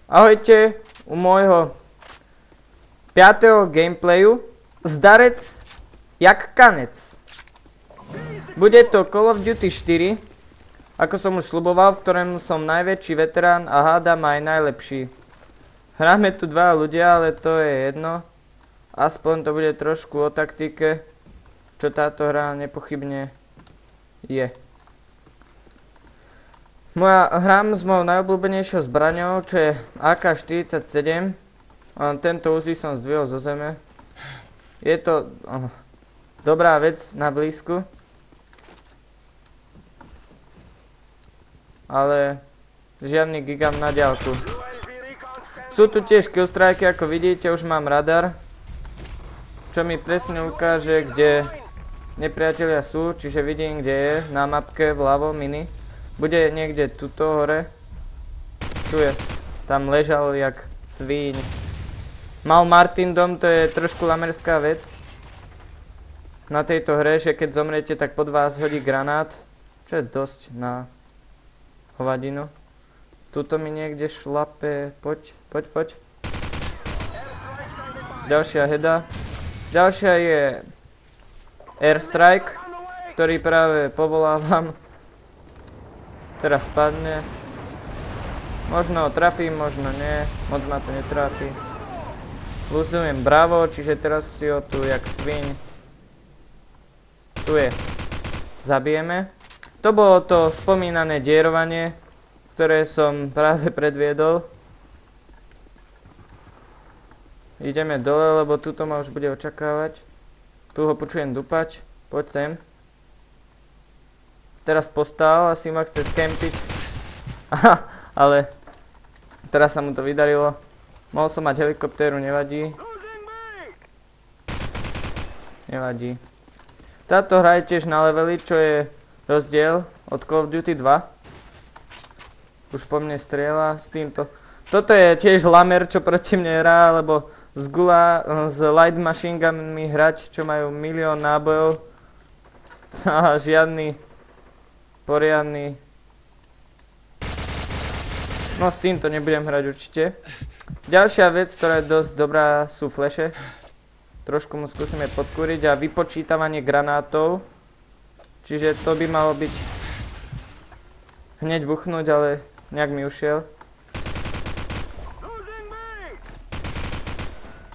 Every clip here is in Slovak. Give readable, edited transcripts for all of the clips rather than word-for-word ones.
Ahojte u môjho 5. gameplayu Zdarec jak kanec. Bude to Call of Duty 4, ako som už sľuboval, v ktorom som najväčší veterán a hádam aj najlepší. Hráme tu dva ľudia, ale to je jedno. Aspoň to bude trošku o taktike, čo táto hra nepochybne je. Hrám s mojou najobľúbenejšou zbraňou, čo je AK-47. Tento Uzi som zdvihol zo zeme. Je to dobrá vec na blízku. Ale žiadny gigant na diaľku. Sú tu tiež killstrajky, ako vidíte, už mám radar. Čo mi presne ukáže, kde nepriatelia sú, čiže vidím, kde je na mapke vľavo mini. Bude niekde tuto hore. Tu je. Tam ležal jak svíň. Mal Martin dom, to je trošku lamerská vec. Na tejto hre, že keď zomriete, tak pod vás hodí granát. Čo je dosť na hovadinu. Tuto mi niekde šlape. Poď. Ďalšia heda. Ďalšia je Airstrike, ktorý práve povolávam. Teraz spadne. Možno ho trafím, možno nie. Moc ma to netrápi. Luzujem Bravo, čiže teraz si ho tu jak sviň. Tu je. Zabijeme. To bolo to spomínané dierovanie, ktoré som práve predviedol. Ideme dole, lebo tuto ma už bude očakávať. Tu ho počujem dupať. Poď sem. Teraz postál, asi ma chce skempiť. Aha, ale teraz sa mu to vydarilo. Mohol som mať helikoptéru, nevadí. Nevadí. Táto hra je tiež na levely, čo je rozdiel od Call of Duty 2. Už po mne strieľa s týmto. Toto je tiež lamer, čo proti mne hrá, lebo s light machine gunmi hrať, čo majú milión nábojov. A žiadny poriadny. No s týmto nebudem hrať určite. Ďalšia vec, ktorá je dosť dobrá, sú fleše. Trošku mu skúsime podkúriť a vypočítavanie granátov. Čiže to by malo byť hneď buchnúť, ale nejak mi ušiel.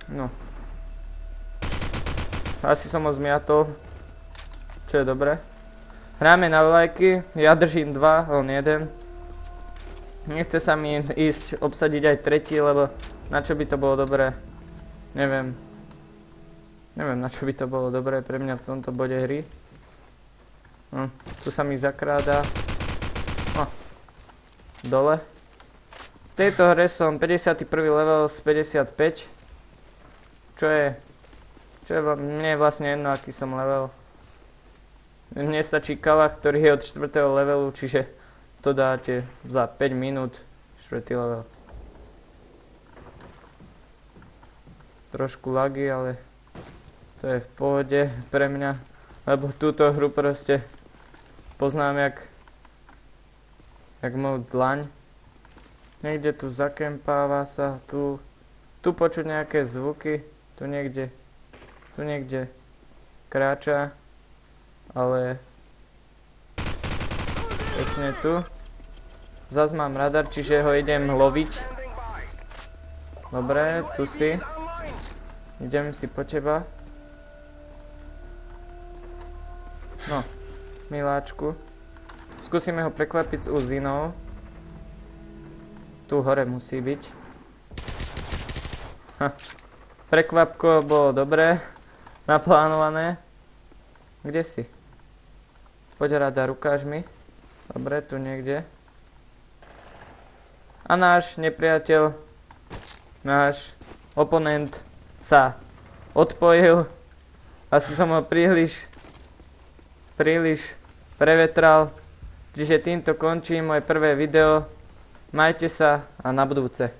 No. Asi som ho zmiatol. Čo je dobré. Hráme na vlajky, ja držím 2, on 1. Nechce sa mi ísť obsadiť aj tretí, lebo na čo by to bolo dobré? Neviem. Neviem, na čo by to bolo dobré pre mňa v tomto bode hry. Tu sa mi zakráda. Dole. V tejto hre som 51. level z 55. Čo je mne je vlastne jedno, aký som level. Mne stačí kalach, ktorý je od 4. levelu, čiže to dáte za 5 minút 4. level. Trošku lagy, ale to je v pohode pre mňa, lebo túto hru proste poznám jak moju dlaň. Niekde tu zakempáva sa, tu počuť nejaké zvuky, tu niekde kráča. Ale pekne tu. Zas mám radar, čiže ho idem loviť. Dobre, tu si. Idem si po teba. No, miláčku. Skúsime ho prekvapiť s Uzinou. Tu hore musí byť. Prekvapko bolo dobré. Naplánované. Kde si? Poď radar, ukáž mi. Dobre, tu niekde. A náš nepriateľ, náš oponent sa odpojil. Asi som ho príliš prevetral. Čiže týmto končím moje prvé video. Majte sa a na budúce.